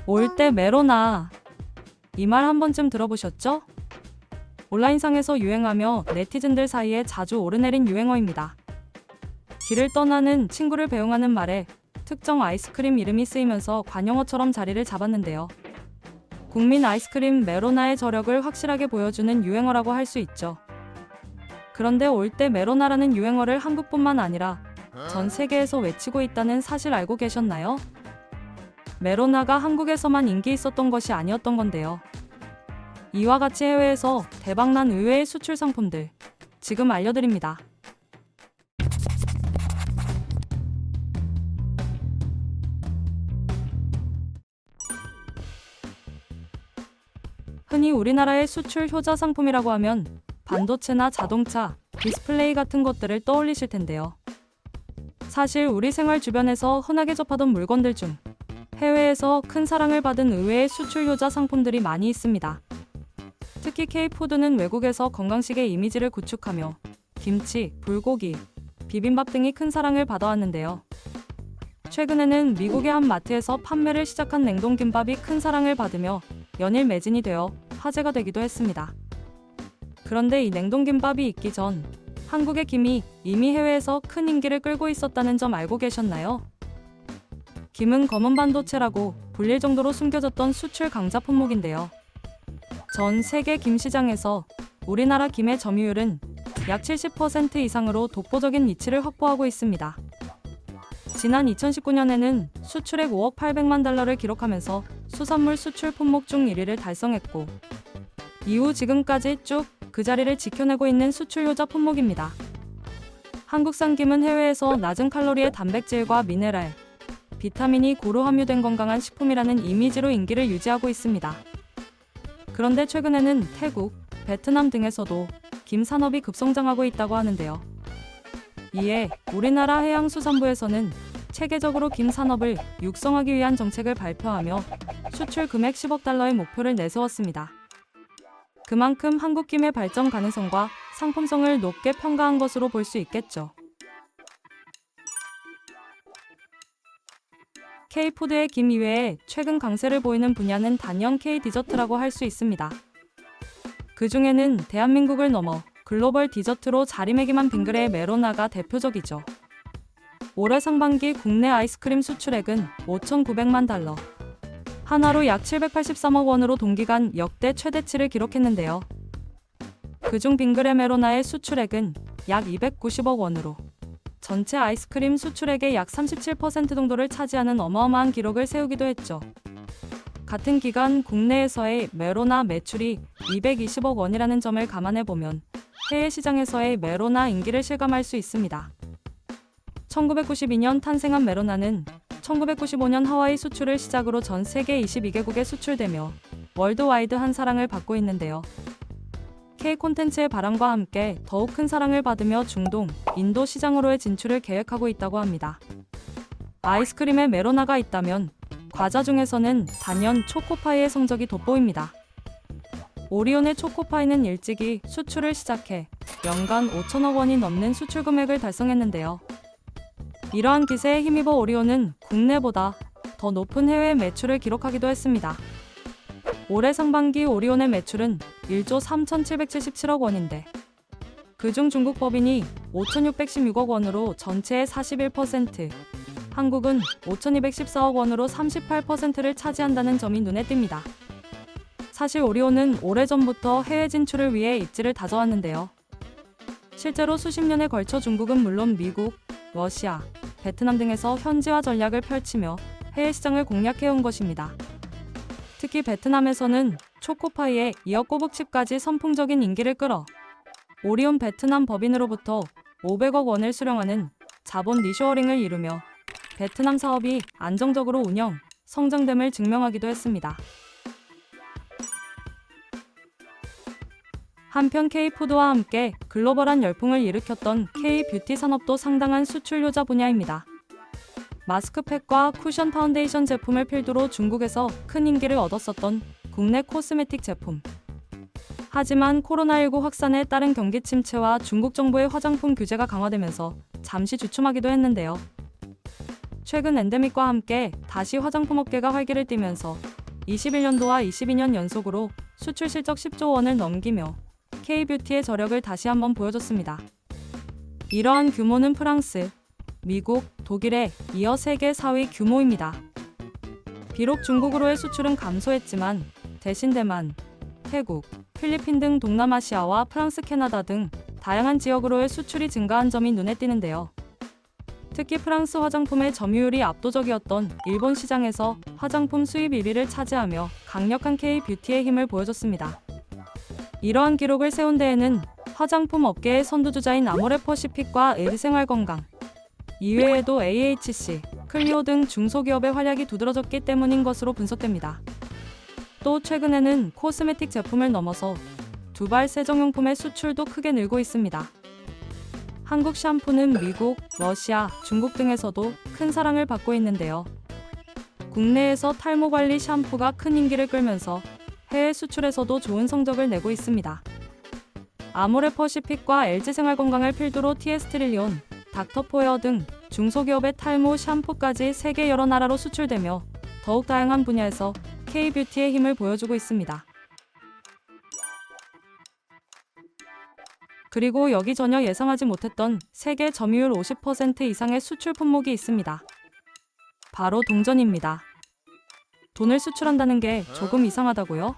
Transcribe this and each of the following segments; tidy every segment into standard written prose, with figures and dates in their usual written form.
올 때 메로나. 이 말 한 번쯤 들어보셨죠? 온라인상에서 유행하며 네티즌들 사이에 자주 오르내린 유행어입니다. 길을 떠나는 친구를 배웅하는 말에 특정 아이스크림 이름이 쓰이면서 관용어처럼 자리를 잡았는데요. 국민 아이스크림 메로나의 저력을 확실하게 보여주는 유행어라고 할 수 있죠. 그런데 올 때 메로나라는 유행어를 한국뿐만 아니라 전 세계에서 외치고 있다는 사실 알고 계셨나요? 메로나가 한국에서만 인기 있었던 것이 아니었던 건데요. 이와 같이 해외에서 대박난 의외의 수출 상품들 지금 알려드립니다. 흔히 우리나라의 수출 효자 상품이라고 하면 반도체나 자동차, 디스플레이 같은 것들을 떠올리실 텐데요. 사실 우리 생활 주변에서 흔하게 접하던 물건들 중 해외에서 큰 사랑을 받은 의외의 수출 효자 상품들이 많이 있습니다. 특히 K푸드는 외국에서 건강식의 이미지를 구축하며 김치, 불고기, 비빔밥 등이 큰 사랑을 받아왔는데요. 최근에는 미국의 한 마트에서 판매를 시작한 냉동김밥이 큰 사랑을 받으며 연일 매진이 되어 화제가 되기도 했습니다. 그런데 이 냉동김밥이 있기 전 한국의 김이 이미 해외에서 큰 인기를 끌고 있었다는 점 알고 계셨나요? 김은 검은 반도체라고 불릴 정도로 숨겨졌던 수출 강자 품목인데요. 전 세계 김 시장에서 우리나라 김의 점유율은 약 70% 이상으로 독보적인 위치를 확보하고 있습니다. 지난 2019년에는 수출액 5억 800만 달러를 기록하면서 수산물 수출 품목 중 1위를 달성했고 이후 지금까지 쭉 그 자리를 지켜내고 있는 수출 효자 품목입니다. 한국산 김은 해외에서 낮은 칼로리의 단백질과 미네랄, 비타민이 고루 함유된 건강한 식품이라는 이미지로 인기를 유지하고 있습니다. 그런데 최근에는 태국, 베트남 등에서도 김 산업이 급성장하고 있다고 하는데요. 이에 우리나라 해양수산부에서는 체계적으로 김 산업을 육성하기 위한 정책을 발표하며 수출 금액 10억 달러의 목표를 내세웠습니다. 그만큼 한국 김의 발전 가능성과 상품성을 높게 평가한 것으로 볼 수 있겠죠. K푸드의 김 이외에 최근 강세를 보이는 분야는 단연 K디저트라고 할 수 있습니다. 그 중에는 대한민국을 넘어 글로벌 디저트로 자리매김한 빙그레의 메로나가 대표적이죠. 올해 상반기 국내 아이스크림 수출액은 5,900만 달러, 한화로 약 783억 원으로 동기간 역대 최대치를 기록했는데요. 그중 빙그레 메로나의 수출액은 약 290억 원으로 전체 아이스크림 수출액의 약 37% 정도를 차지하는 어마어마한 기록을 세우기도 했죠. 같은 기간 국내에서의 메로나 매출이 220억 원이라는 점을 감안해보면 해외 시장에서의 메로나 인기를 실감할 수 있습니다. 1992년 탄생한 메로나는 1995년 하와이 수출을 시작으로 전 세계 22개국에 수출되며 월드와이드한 사랑을 받고 있는데요. K 콘텐츠의 바람과 함께 더욱 큰 사랑을 받으며 중동, 인도 시장으로의 진출을 계획하고 있다고 합니다. 아이스크림에 메로나가 있다면 과자 중에서는 단연 초코파이의 성적이 돋보입니다. 오리온의 초코파이는 일찍이 수출을 시작해 연간 5천억 원이 넘는 수출 금액을 달성했는데요. 이러한 기세에 힘입어 오리온은 국내보다 더 높은 해외 매출을 기록하기도 했습니다. 올해 상반기 오리온의 매출은 1조 3,777억 원인데 그중 중국 법인이 5,616억 원으로 전체의 41%, 한국은 5,214억 원으로 38%를 차지한다는 점이 눈에 띕니다. 사실 오리온은 오래전부터 해외 진출을 위해 입지를 다져왔는데요. 실제로 수십 년에 걸쳐 중국은 물론 미국, 러시아, 베트남 등에서 현지화 전략을 펼치며 해외 시장을 공략해온 것입니다. 특히 베트남에서는 초코파이에 이어 꼬북칩까지 선풍적인 인기를 끌어 오리온 베트남 법인으로부터 500억 원을 수령하는 자본 리쇼어링을 이루며 베트남 사업이 안정적으로 운영, 성장됨을 증명하기도 했습니다. 한편 K푸드와 함께 글로벌한 열풍을 일으켰던 K뷰티 산업도 상당한 수출 효자 분야입니다. 마스크팩과 쿠션 파운데이션 제품을 필두로 중국에서 큰 인기를 얻었었던 국내 코스메틱 제품. 하지만 코로나19 확산에 따른 경기 침체와 중국 정부의 화장품 규제가 강화되면서 잠시 주춤하기도 했는데요. 최근 엔데믹과 함께 다시 화장품 업계가 활기를 띠면서 21년도와 22년 연속으로 수출 실적 10조 원을 넘기며 K-뷰티의 저력을 다시 한번 보여줬습니다. 이러한 규모는 프랑스, 미국, 독일에 이어 세계 4위 규모입니다. 비록 중국으로의 수출은 감소했지만 대신 대만, 태국, 필리핀 등 동남아시아와 프랑스, 캐나다 등 다양한 지역으로의 수출이 증가한 점이 눈에 띄는데요. 특히 프랑스 화장품의 점유율이 압도적이었던 일본 시장에서 화장품 수입 1위를 차지하며 강력한 K-뷰티의 힘을 보여줬습니다. 이러한 기록을 세운 데에는 화장품 업계의 선두주자인 아모레퍼시픽과 LG생활건강, 이외에도 AHC, 클리오 등 중소기업의 활약이 두드러졌기 때문인 것으로 분석됩니다. 또 최근에는 코스메틱 제품을 넘어서 두발 세정용품의 수출도 크게 늘고 있습니다. 한국 샴푸는 미국, 러시아, 중국 등에서도 큰 사랑을 받고 있는데요. 국내에서 탈모 관리 샴푸가 큰 인기를 끌면서 해외 수출에서도 좋은 성적을 내고 있습니다. 아모레퍼시픽과 LG생활건강을 필두로 TS트릴리온, 닥터포에어 등 중소기업의 탈모 샴푸까지 세계 여러 나라로 수출되며 더욱 다양한 분야에서 K-뷰티의 힘을 보여주고 있습니다. 그리고 여기 전혀 예상하지 못했던 세계 점유율 50% 이상의 수출 품목이 있습니다. 바로 동전입니다. 돈을 수출한다는 게 조금 이상하다고요?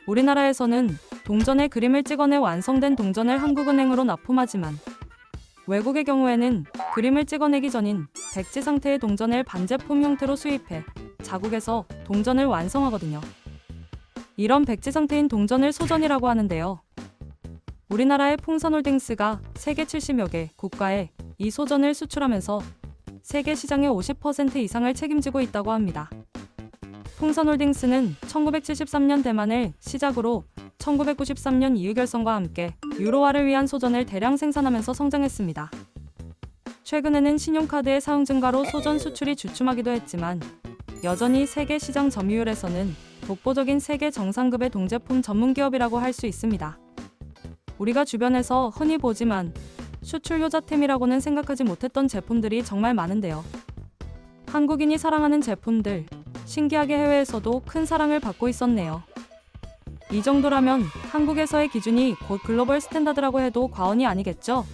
우리나라에서는 동전의 그림을 찍어내 완성된 동전을 한국은행으로 납품하지만 외국의 경우에는 그림을 찍어내기 전인 백지 상태의 동전을 반제품 형태로 수입해 자국에서 동전을 완성하거든요. 이런 백지 상태인 동전을 소전이라고 하는데요. 우리나라의 풍선홀딩스가 세계 70여 개 국가에 이 소전을 수출하면서 세계 시장의 50% 이상을 책임지고 있다고 합니다. 풍선홀딩스는 1973년 대만을 시작으로 1993년 이의결성과 함께 유로화를 위한 소전을 대량 생산하면서 성장했습니다. 최근에는 신용카드의 사용 증가로 소전 수출이 주춤하기도 했지만 여전히 세계 시장 점유율에서는 독보적인 세계 정상급의 동제품 전문기업이라고 할 수 있습니다. 우리가 주변에서 흔히 보지만 수출 효자템이라고는 생각하지 못했던 제품들이 정말 많은데요. 한국인이 사랑하는 제품들, 신기하게 해외에서도 큰 사랑을 받고 있었네요. 이 정도라면 한국에서의 기준이 곧 글로벌 스탠다드라고 해도 과언이 아니겠죠?